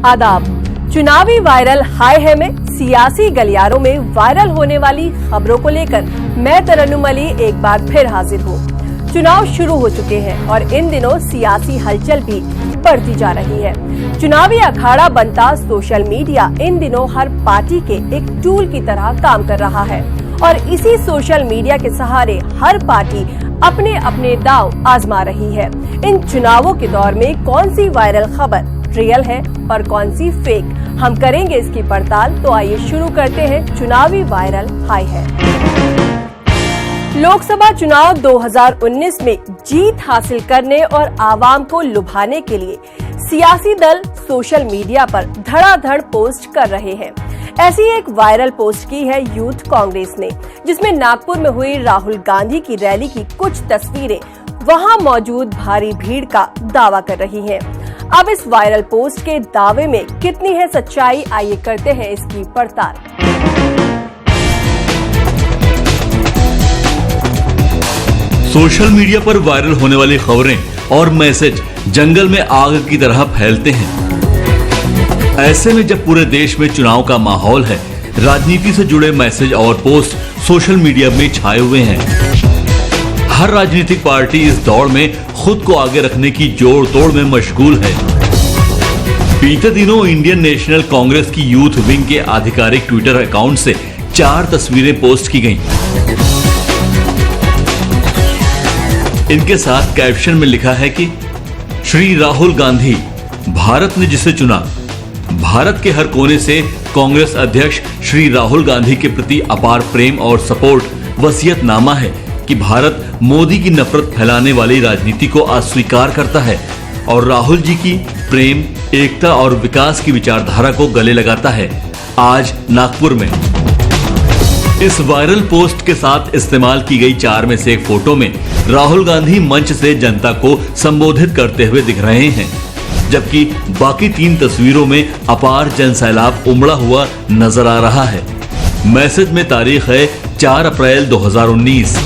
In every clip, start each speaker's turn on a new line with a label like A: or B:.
A: आदाब। चुनावी वायरल हाय है में सियासी गलियारों में वायरल होने वाली खबरों को लेकर मैं तरन्नुम अली एक बार फिर हाजिर हूँ। चुनाव शुरू हो चुके हैं और इन दिनों सियासी हलचल भी बढ़ती जा रही है। चुनावी अखाड़ा बनता सोशल मीडिया इन दिनों हर पार्टी के एक टूल की तरह काम कर रहा है और इसी सोशल मीडिया के सहारे हर पार्टी अपने अपने दांव आजमा रही है। इन चुनावों के दौर में कौन सी वायरल खबर रियल है और कौन सी फेक, हम करेंगे इसकी पड़ताल। तो आइए शुरू करते हैं चुनावी वायरल हाय है। लोकसभा चुनाव 2019 में जीत हासिल करने और आवाम को लुभाने के लिए सियासी दल सोशल मीडिया पर धड़ाधड़ पोस्ट कर रहे हैं। ऐसी एक वायरल पोस्ट की है यूथ कांग्रेस ने, जिसमें नागपुर में हुई राहुल गांधी की रैली की कुछ तस्वीरें वहां मौजूद भारी भीड़ का दावा कर रही हैं। अब इस वायरल पोस्ट के दावे में कितनी है सच्चाई, आइए करते हैं इसकी पड़ताल।
B: सोशल मीडिया पर वायरल होने वाली खबरें और मैसेज जंगल में आग की तरह फैलते हैं। ऐसे में जब पूरे देश में चुनाव का माहौल है, राजनीति से जुड़े मैसेज और पोस्ट सोशल मीडिया में छाए हुए हैं। हर राजनीतिक पार्टी इस दौड़ में खुद को आगे रखने की जोड़ तोड़ में मशगूल है। बीते दिनों इंडियन नेशनल कांग्रेस की यूथ विंग के आधिकारिक ट्विटर अकाउंट से 4 तस्वीरें पोस्ट की गईं। इनके साथ कैप्शन में लिखा है कि श्री राहुल गांधी, भारत ने जिसे चुना। भारत के हर कोने से कांग्रेस अध्यक्ष श्री राहुल गांधी के प्रति अपार प्रेम और सपोर्ट वसीयतनामा है कि भारत मोदी की नफरत फैलाने वाली राजनीति को अस्वीकार करता है और राहुल जी की प्रेम, एकता और विकास की विचारधारा को गले लगाता है। आज नागपुर में इस वायरल पोस्ट के साथ इस्तेमाल की गई 4 में से एक फोटो में राहुल गांधी मंच से जनता को संबोधित करते हुए दिख रहे हैं, जबकि बाकी 3 तस्वीरों में अपार जनसैलाब उमड़ा हुआ नजर आ रहा है। मैसेज में तारीख है 4 अप्रैल 2019।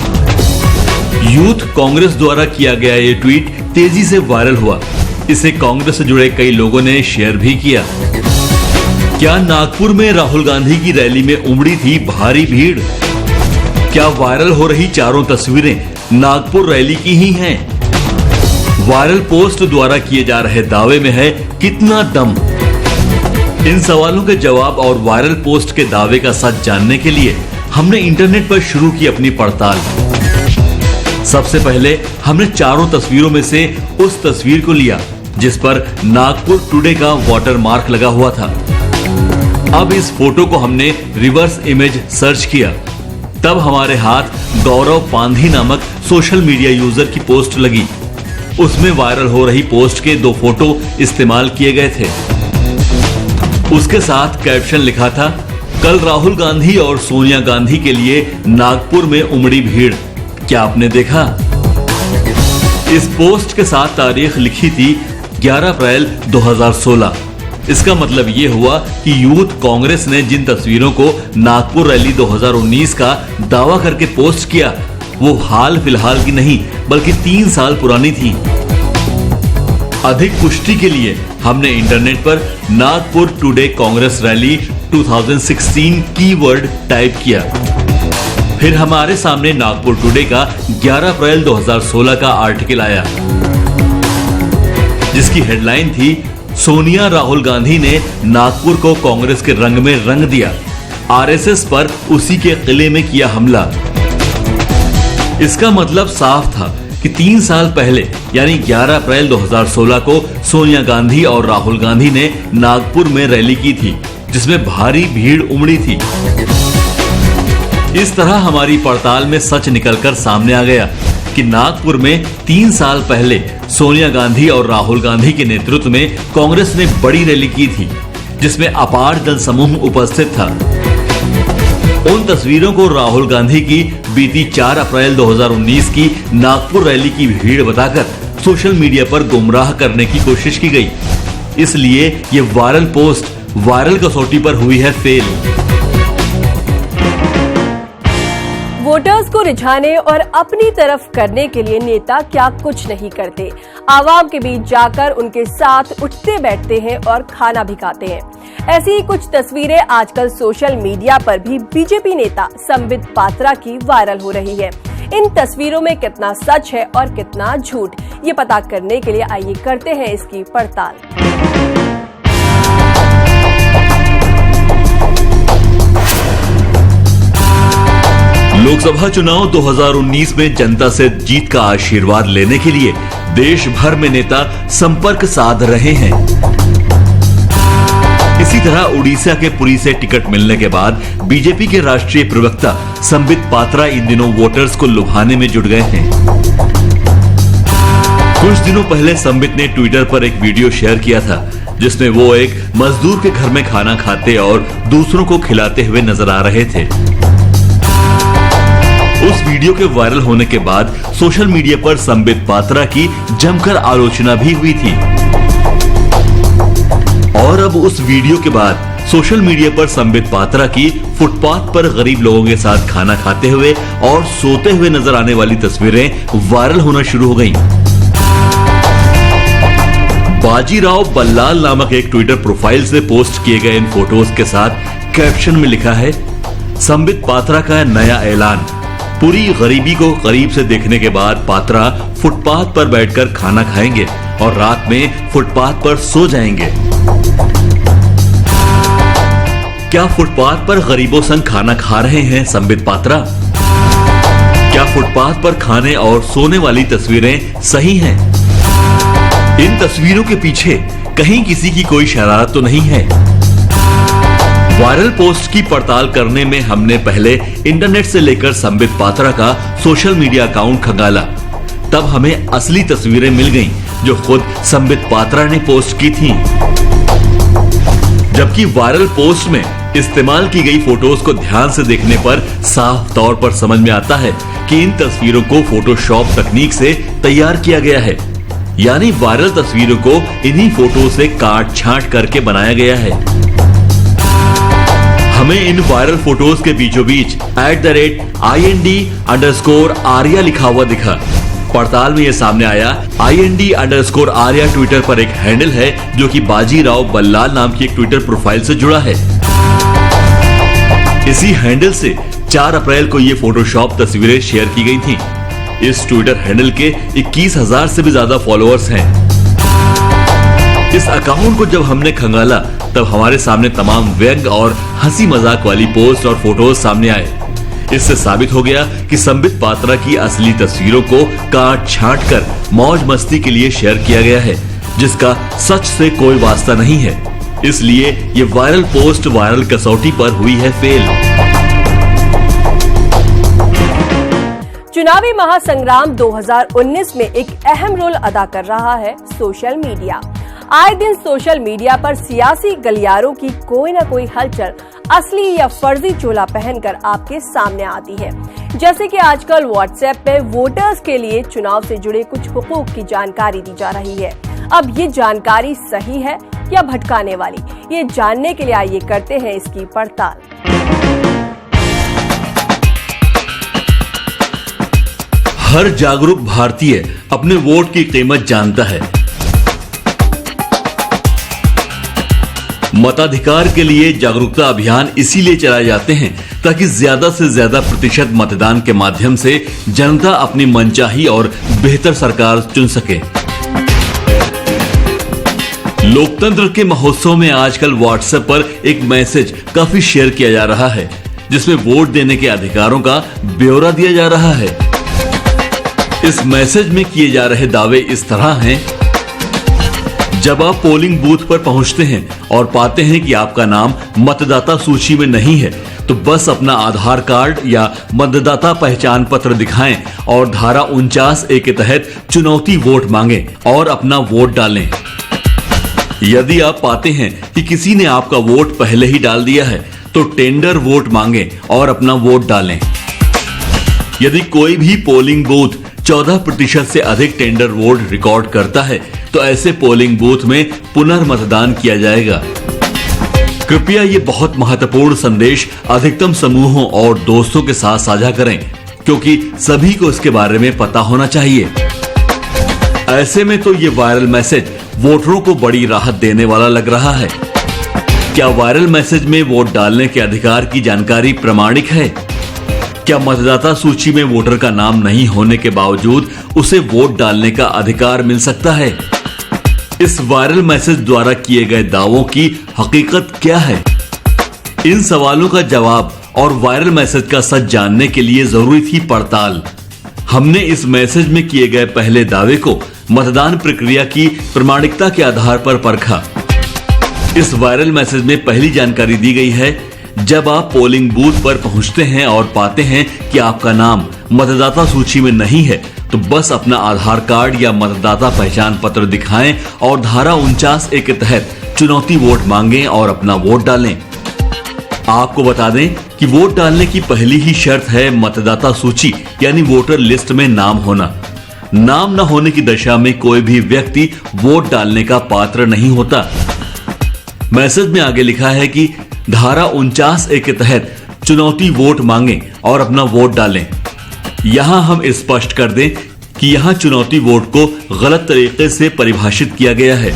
B: यूथ कांग्रेस द्वारा किया गया ये ट्वीट तेजी से वायरल हुआ। इसे कांग्रेस से जुड़े कई लोगों ने शेयर भी किया। क्या नागपुर में राहुल गांधी की रैली में उमड़ी थी भारी भीड़? क्या वायरल हो रही 4 तस्वीरें नागपुर रैली की ही हैं? वायरल पोस्ट द्वारा किए जा रहे दावे में है कितना दम? इन सवालों के जवाब और वायरल पोस्ट के दावे का सच जानने के लिए हमने इंटरनेट पर शुरू की अपनी पड़ताल। सबसे पहले हमने 4 तस्वीरों में से उस तस्वीर को लिया जिस पर नागपुर टुडे का वाटर मार्क लगा हुआ था। अब इस फोटो को हमने रिवर्स इमेज सर्च किया, तब हमारे हाथ गौरव पांधी नामक सोशल मीडिया यूजर की पोस्ट लगी। उसमें वायरल हो रही पोस्ट के 2 फोटो इस्तेमाल किए गए थे। उसके साथ कैप्शन लिखा था, कल राहुल गांधी और सोनिया गांधी के लिए नागपुर में उमड़ी भीड़, क्या आपने देखा? इस पोस्ट के साथ तारीख लिखी थी 11 अप्रैल 2016। इसका मतलब ये हुआ कि यूथ कांग्रेस ने जिन तस्वीरों को नागपुर रैली 2019 का दावा करके पोस्ट किया, वो हाल फिलहाल की नहीं बल्कि 3 साल पुरानी थी। अधिक पुष्टि के लिए हमने इंटरनेट पर Nagpur today Congress rally 2016 keyword type किया। फिर हमारे सामने नागपुर टुडे का 11 अप्रैल 2016 का आर्टिकल आया, जिसकी हेडलाइन थी, सोनिया राहुल गांधी ने नागपुर को कांग्रेस के रंग में रंग दिया, आरएसएस पर उसी के किले में किया हमला। इसका मतलब साफ था कि 3 साल पहले यानी 11 अप्रैल 2016 को सोनिया गांधी और राहुल गांधी ने नागपुर में रैली की थी, जिसमें भारी भीड़ उमड़ी थी। इस तरह हमारी पड़ताल में सच निकलकर सामने आ गया कि नागपुर में 3 साल पहले सोनिया गांधी और राहुल गांधी के नेतृत्व में कांग्रेस ने बड़ी रैली की थी, जिसमें अपार जनसमूह उपस्थित था। उन तस्वीरों को राहुल गांधी की बीती 4 अप्रैल 2019 की नागपुर रैली की भीड़ बताकर सोशल मीडिया पर गुमराह करने की कोशिश की गई। इसलिए ये वायरल पोस्ट वायरल कसौटी पर हुई है फेल।
A: वोटर्स को रिझाने और अपनी तरफ करने के लिए नेता क्या कुछ नहीं करते। आवाम के बीच जाकर उनके साथ उठते बैठते हैं और खाना भी खाते हैं। ऐसी ही कुछ तस्वीरें आजकल सोशल मीडिया पर भी बीजेपी नेता संबित पात्रा की वायरल हो रही है। इन तस्वीरों में कितना सच है और कितना झूठ, ये पता करने के लिए आइए करते हैं इसकी पड़ताल।
B: लोकसभा चुनाव 2019 में जनता से जीत का आशीर्वाद लेने के लिए देश भर में नेता संपर्क साध रहे हैं। इसी तरह उड़ीसा के पुरी से टिकट मिलने के बाद बीजेपी के राष्ट्रीय प्रवक्ता संबित पात्रा इन दिनों वोटर्स को लुभाने में जुट गए हैं। कुछ दिनों पहले संबित ने ट्विटर पर एक वीडियो शेयर किया था, जिसमें वो एक मजदूर के घर में खाना खाते और दूसरों को खिलाते हुए नजर आ रहे थे। उस वीडियो के वायरल होने के बाद सोशल मीडिया पर संबित पात्रा की जमकर आलोचना भी हुई थी। और अब उस वीडियो के बाद सोशल मीडिया पर संबित पात्रा की फुटपाथ पर गरीब लोगों के साथ खाना खाते हुए और सोते हुए नजर आने वाली तस्वीरें वायरल होना शुरू हो गईं। बाजीराव बल्लाल नामक एक ट्विटर प्रोफाइल से पोस्ट किए गए इन फोटोज के साथ कैप्शन में लिखा है, संबित पात्रा का नया ऐलान, पूरी गरीबी को करीब से देखने के बाद पात्रा फुटपाथ पर बैठकर खाना खाएंगे और रात में फुटपाथ पर सो जाएंगे। क्या फुटपाथ पर गरीबों संग खाना खा रहे हैं संबित पात्रा? क्या फुटपाथ पर खाने और सोने वाली तस्वीरें सही हैं? इन तस्वीरों के पीछे कहीं किसी की कोई शरारत तो नहीं है? वायरल पोस्ट की पड़ताल करने में हमने पहले इंटरनेट से लेकर संबित पात्रा का सोशल मीडिया अकाउंट खंगाला। तब हमें असली तस्वीरें मिल गईं, जो खुद संबित पात्रा ने पोस्ट की थीं। जबकि वायरल पोस्ट में इस्तेमाल की गई फोटोज को ध्यान से देखने पर साफ तौर पर समझ में आता है कि इन तस्वीरों को फोटोशॉप तकनीक से तैयार किया गया है। यानी वायरल तस्वीरों को इन्हीं फोटो से काट छांट करके बनाया गया है। हमें इन वायरल फोटोज के बीचों बीच @IND_आर्या लिखा हुआ दिखा। पड़ताल में यह सामने आया, IND_आर्या ट्विटर पर एक हैंडल है जो कि बाजीराव बल्लाल नाम की एक ट्विटर प्रोफाइल से जुड़ा है। इसी हैंडल से 4 अप्रैल को ये फोटोशॉप तस्वीरें शेयर की गई थीं। इस ट्विटर हैंडल के 21,000 से भी ज्यादा फॉलोअर्स हैं। इस अकाउंट को जब हमने खंगाला तब हमारे सामने तमाम व्यंग और हंसी मजाक वाली पोस्ट और फोटोज सामने आए। इससे साबित हो गया कि संबित पात्रा की असली तस्वीरों को काट छांट कर मौज मस्ती के लिए शेयर किया गया है, जिसका सच से कोई वास्ता नहीं है। इसलिए ये वायरल पोस्ट वायरल कसौटी पर हुई है फेल।
A: चुनावी महासंग्राम 2019 में एक अहम रोल अदा कर रहा है सोशल मीडिया। आए दिन सोशल मीडिया पर सियासी गलियारों की कोई न कोई हलचल असली या फर्जी चोला पहनकर आपके सामने आती है। जैसे कि आजकल व्हाट्सएप पे वोटर्स के लिए चुनाव से जुड़े कुछ हुकूक की जानकारी दी जा रही है। अब ये जानकारी सही है या भटकाने वाली, ये जानने के लिए आइए करते हैं इसकी पड़ताल।
B: हर जागरूक भारतीय अपने वोट की कीमत जानता है। मताधिकार के लिए जागरूकता अभियान इसीलिए चलाए जाते हैं ताकि ज्यादा से ज्यादा प्रतिशत मतदान के माध्यम से जनता अपनी मनचाही और बेहतर सरकार चुन सके। लोकतंत्र के महोत्सव में आजकल व्हाट्सएप पर एक मैसेज काफी शेयर किया जा रहा है, जिसमें वोट देने के अधिकारों का ब्यौरा दिया जा रहा है। इस मैसेज में किए जा रहे दावे इस तरह हैं: जब आप पोलिंग बूथ पर पहुंचते हैं और पाते हैं कि आपका नाम मतदाता सूची में नहीं है, तो बस अपना आधार कार्ड या मतदाता पहचान पत्र दिखाएं और धारा 49A के तहत चुनौती वोट मांगें और अपना वोट डालें। यदि आप पाते हैं कि किसी ने आपका वोट पहले ही डाल दिया है, तो टेंडर वोट मांगें और अपना वोट डालें। यदि कोई भी पोलिंग बूथ 14% से अधिक टेंडर वोट रिकॉर्ड करता है, तो ऐसे पोलिंग बूथ में पुनर्मतदान किया जाएगा। कृपया ये बहुत महत्वपूर्ण संदेश अधिकतम समूहों और दोस्तों के साथ साझा करें। क्योंकि सभी को इसके बारे में पता होना चाहिए। ऐसे में तो ये वायरल मैसेज वोटरों को बड़ी राहत देने वाला लग रहा है। क्या वायरल मैसेज में वोट डालने के अधिकार की जानकारी प्रमाणिक है? क्या मतदाता सूची में वोटर का नाम नहीं होने के बावजूद उसे वोट डालने का अधिकार मिल सकता है? इस वायरल मैसेज द्वारा किए गए दावों की हकीकत क्या है? इन सवालों का जवाब और वायरल मैसेज का सच जानने के लिए जरूरी थी पड़ताल। हमने इस मैसेज में किए गए पहले दावे को मतदान प्रक्रिया की प्रामाणिकता के आधार पर परखा। इस वायरल मैसेज में पहली जानकारी दी गई है, जब आप पोलिंग बूथ पर पहुंचते हैं और पाते हैं कि आपका नाम मतदाता सूची में नहीं है, तो बस अपना आधार कार्ड या मतदाता पहचान पत्र दिखाएं और धारा 49A के तहत चुनौती वोट मांगें और अपना वोट डालें। आपको बता दें कि वोट डालने की पहली ही शर्त है मतदाता सूची यानी वोटर लिस्ट में नाम होना। नाम न होने की दशा में कोई भी व्यक्ति वोट डालने का पात्र नहीं होता। मैसेज में आगे लिखा है कि धारा 49A के तहत चुनौती वोट मांगें और अपना वोट डालें। यहां हम स्पष्ट कर दें कि यहां चुनौती वोट को गलत तरीके से परिभाषित किया गया है।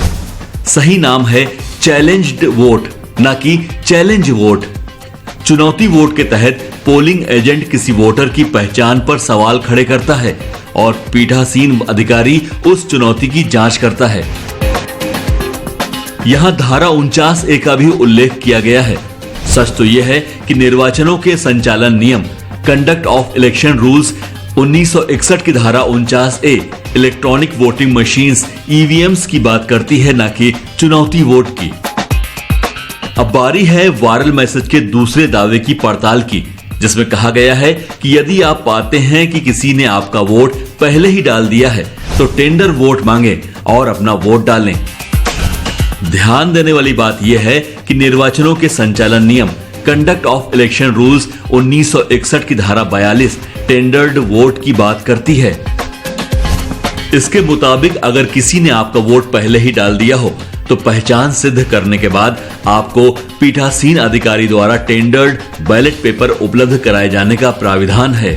B: सही नाम है चैलेंज्ड वोट, न कि चैलेंज वोट। चुनौती वोट के तहत पोलिंग एजेंट किसी वोटर की पहचान पर सवाल खड़े करता है और पीठासीन अधिकारी उस चुनौती की जांच करता है। यहां धारा 49A का भी उल्लेख किया गया है। सच तो यह है कि निर्वाचनों के संचालन नियम कंडक्ट ऑफ इलेक्शन रूल्स 1961 की धारा 49A electronic voting machines EVMs की बात करती है, न कि चुनौती वोट की। अब बारी है वायरल मैसेज के दूसरे दावे की पड़ताल की, जिसमें कहा गया है कि यदि आप पाते हैं कि किसी ने आपका वोट पहले ही डाल दिया है, तो टेंडर वोट मांगे और अपना वोट डालें। ध्यान देने वाली बात यह है कि निर्वाचनों के संचालन नियम कंडक्ट ऑफ इलेक्शन रूल्स 1961 की धारा 42 टेंडर्ड वोट की बात करती है। इसके मुताबिक अगर किसी ने आपका वोट पहले ही डाल दिया हो, तो पहचान सिद्ध करने के बाद आपको पीठासीन अधिकारी द्वारा टेंडर्ड बैलेट पेपर उपलब्ध कराए जाने का प्राविधान है।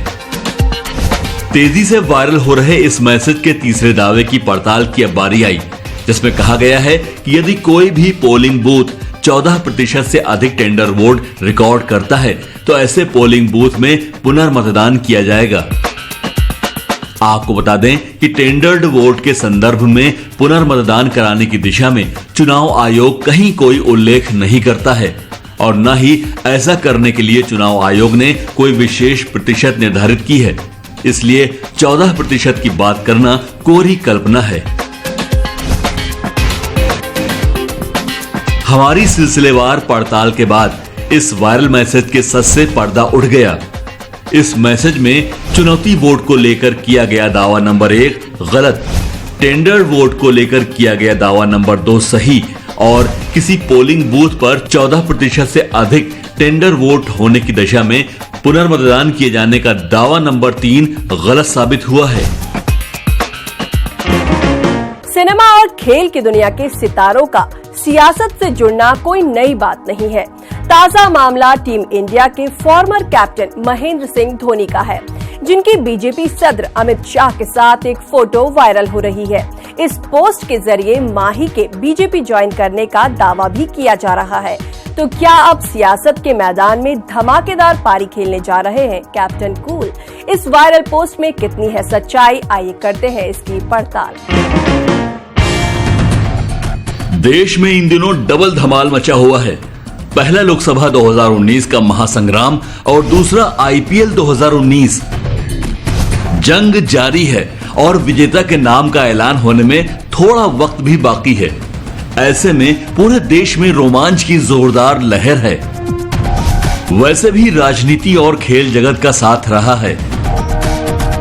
B: तेजी से वायरल हो रहे इस मैसेज के तीसरे दावे की पड़ताल की अब बारी आई, जिसमें कहा गया है कि यदि कोई भी पोलिंग बूथ 14% से अधिक टेंडर वोट रिकॉर्ड करता है, तो ऐसे पोलिंग बूथ में पुनर्मतदान किया जाएगा। आपको बता दें कि टेंडर्ड वोट के संदर्भ में पुनर्मतदान कराने की दिशा में चुनाव आयोग कहीं कोई उल्लेख नहीं करता है और न ही ऐसा करने के लिए चुनाव आयोग ने कोई विशेष प्रतिशत निर्धारित की है। इसलिए 14% की बात करना कोरी कल्पना है। हमारी सिलसिलेवार पड़ताल के बाद इस वायरल मैसेज के सच से पर्दा उठ गया। इस मैसेज में चुनौती वोट को लेकर किया गया दावा नंबर 1 गलत, टेंडर वोट को लेकर किया गया दावा नंबर 2 सही और किसी पोलिंग बूथ पर 14% से अधिक टेंडर वोट होने की दशा में पुनर्मतदान किए जाने का दावा नंबर 3 गलत साबित हुआ है।
A: सिनेमा और खेल की दुनिया के सितारों का सियासत से जुड़ना कोई नई बात नहीं है। ताजा मामला टीम इंडिया के फॉर्मर कैप्टन महेंद्र सिंह धोनी का है, जिनकी बीजेपी सदर अमित शाह के साथ एक फोटो वायरल हो रही है। इस पोस्ट के जरिए माही के बीजेपी ज्वाइन करने का दावा भी किया जा रहा है। तो क्या अब सियासत के मैदान में धमाकेदार पारी खेलने जा रहे हैं कैप्टन कूल? इस वायरल पोस्ट में कितनी है सच्चाई, आइए करते हैं इसकी पड़ताल।
B: देश में इन दिनों डबल धमाल मचा हुआ है। पहला लोकसभा 2019 का महासंग्राम और दूसरा आईपीएल 2019। जंग जारी है और विजेता के नाम का ऐलान होने में थोड़ा वक्त भी बाकी है। ऐसे में पूरे देश में रोमांच की जोरदार लहर है। वैसे भी राजनीति और खेल जगत का साथ रहा है।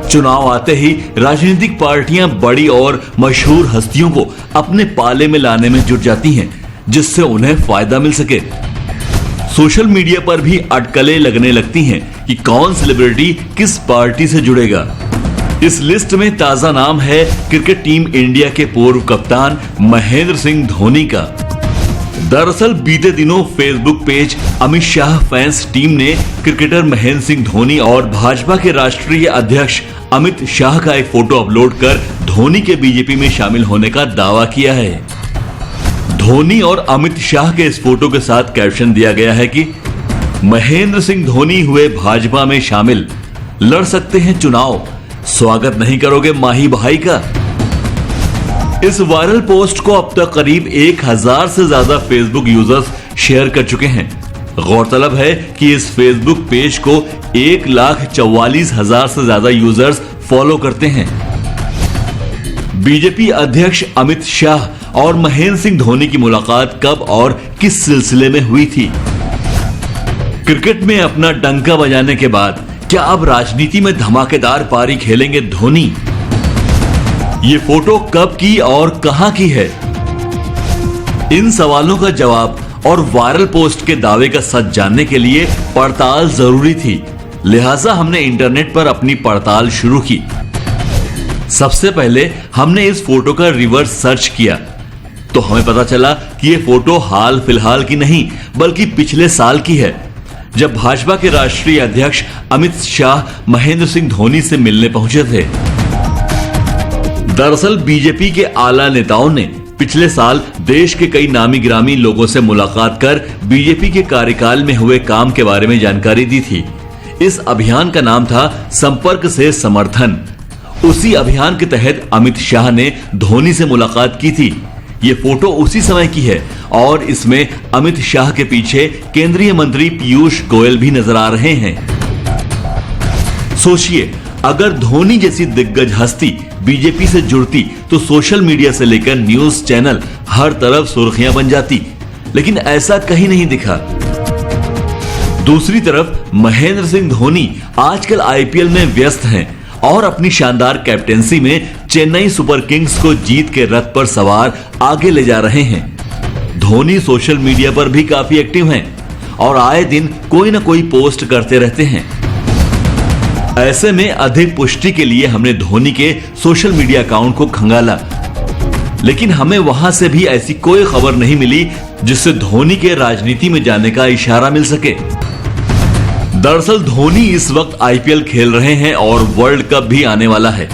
B: चुनाव आते ही राजनीतिक पार्टियां बड़ी और मशहूर हस्तियों को अपने पाले में लाने में जुट जाती हैं, जिससे उन्हें फायदा मिल सके। सोशल मीडिया पर भी अटकलें लगने लगती हैं कि कौन सेलिब्रिटी किस पार्टी से जुड़ेगा। इस लिस्ट में ताजा नाम है क्रिकेट टीम इंडिया के पूर्व कप्तान महेंद्र सिंह धोनी का। दरअसल बीते दिनों Facebook page Amit Shah fans team ने क्रिकेटर महेंद्र सिंह धोनी और भाजपा के राष्ट्रीय अध्यक्ष अमित शाह का एक फोटो अपलोड कर धोनी के बीजेपी में शामिल होने का दावा किया है। धोनी और अमित शाह के इस फोटो के साथ कैप्शन दिया गया है कि महेंद्र सिंह धोनी हुए भाजपा में शामिल, लड़ सकते हैं चुनाव, स्वागत नहीं करोगे माही भाई का। इस वायरल पोस्ट को अब तक करीब 1000 से ज्यादा फेसबुक यूजर्स शेयर कर चुके हैं। गौरतलब है कि इस फेसबुक पेज को 1,44,000 से ज्यादा यूजर्स फॉलो करते हैं। बीजेपी अध्यक्ष अमित शाह और महेंद्र सिंह धोनी की मुलाकात कब और किस सिलसिले में हुई थी? क्रिकेट में अपना डंका बजाने के बाद क्या अब राजनीति में धमाकेदार पारी खेलेंगे धोनी? ये फोटो कब की और कहां की है? इन सवालों का जवाब और वायरल पोस्ट के दावे का सच जानने के लिए पड़ताल जरूरी थी, लिहाजा हमने इंटरनेट पर अपनी पड़ताल शुरू की। सबसे पहले हमने इस फोटो का रिवर्स सर्च किया तो हमें पता चला कि ये फोटो हाल फिलहाल की नहीं बल्कि पिछले साल की है, जब भाजपा के राष्ट्रीय अध्यक्ष अमित शाह महेंद्र सिंह धोनी से मिलने पहुंचे थे। दरअसल बीजेपी के आला नेताओं ने पिछले साल देश के कई नामी गिरामी लोगों से मुलाकात कर बीजेपी के कार्यकाल में हुए काम के बारे में जानकारी दी थी। इस अभियान का नाम था संपर्क से समर्थन। उसी अभियान के तहत अमित शाह ने धोनी से मुलाकात की थी। ये फोटो उसी समय की है और इसमें अमित शाह के पीछे केंद्रीय मंत्री पीयूष गोयल भी नजर आ रहे हैं। सोचिए, अगर धोनी जैसी दिग्गज हस्ती बीजेपी से जुड़ती तो सोशल मीडिया से लेकर न्यूज चैनल हर तरफ सुर्खियां बन जाती, लेकिन ऐसा कहीं नहीं दिखा। दूसरी तरफ महेंद्र सिंह धोनी आजकल आईपीएल में व्यस्त हैं और अपनी शानदार कैप्टेंसी में चेन्नई सुपर किंग्स को जीत के रथ पर सवार आगे ले जा रहे हैं। धोनी सोशल मीडिया पर भी काफी एक्टिव हैं और आए दिन कोई ना कोई पोस्ट करते रहते हैं। ऐसे में अधिक पुष्टि के लिए हमने धोनी के सोशल मीडिया अकाउंट को खंगाला, लेकिन हमें वहां से भी ऐसी कोई खबर नहीं मिली जिससे धोनी के राजनीति में जाने का इशारा मिल सके। दरअसल धोनी इस वक्त आईपीएल खेल रहे हैं और वर्ल्ड कप भी आने वाला है।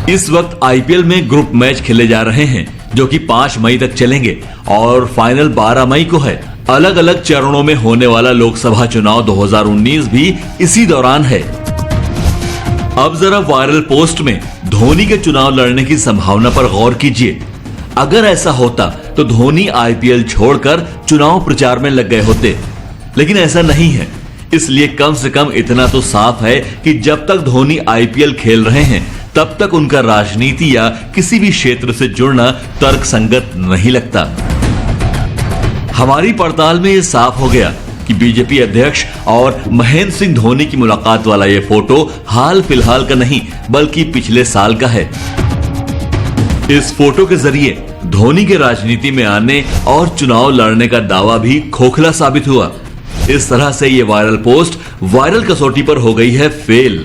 B: इस वक्त आईपीएल में ग्रुप मैच खेले जा रहे हैं जो कि 5 मई तक चलेंगे और फाइनल 12 मई को है। अलग अलग चरणों में होने वाला लोकसभा चुनाव 2019 भी इसी दौरान है। अब जरा वायरल पोस्ट में धोनी के चुनाव लड़ने की संभावना पर गौर कीजिए। अगर ऐसा होता तो धोनी आईपीएल छोड़कर चुनाव प्रचार में लग गए होते, लेकिन ऐसा नहीं है। इसलिए कम से कम इतना तो साफ है कि जब तक धोनी आईपीएल खेल रहे हैं तब तक उनका राजनीति या किसी भी क्षेत्र से जुड़ना तर्कसंगत नहीं लगता। हमारी पड़ताल में यह साफ हो गया कि बीजेपी अध्यक्ष और महेंद्र सिंह धोनी की मुलाकात वाला यह फोटो हाल फिलहाल का नहीं बल्कि पिछले साल का है। इस फोटो के जरिए धोनी के राजनीति में आने और चुनाव लड़ने का दावा भी खोखला साबित हुआ। इस तरह से यह वायरल पोस्ट वायरल कसौटी पर हो गई है फेल।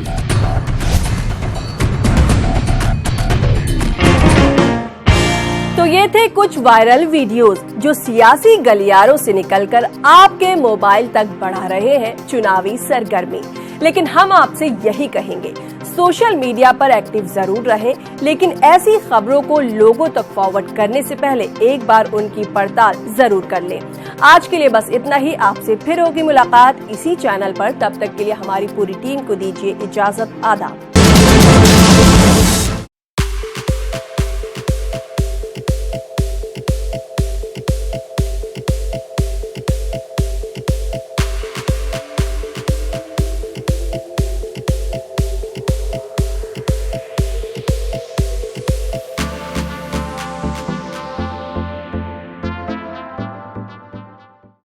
A: तो ये थे कुछ वायरल वीडियोस जो सियासी गलियारों से निकलकर आपके मोबाइल तक बढ़ा रहे हैं चुनावी सरगर्मी। लेकिन हम आपसे यही कहेंगे, सोशल मीडिया पर एक्टिव जरूर रहें, लेकिन ऐसी खबरों को लोगों तक फॉरवर्ड करने से पहले एक बार उनकी पड़ताल जरूर कर लें। आज के लिए बस इतना ही। आपसे फिर होगी मुलाकात इसी चैनल पर। तब तक के लिए हमारी पूरी टीम को दीजिए इजाजत। आदाब।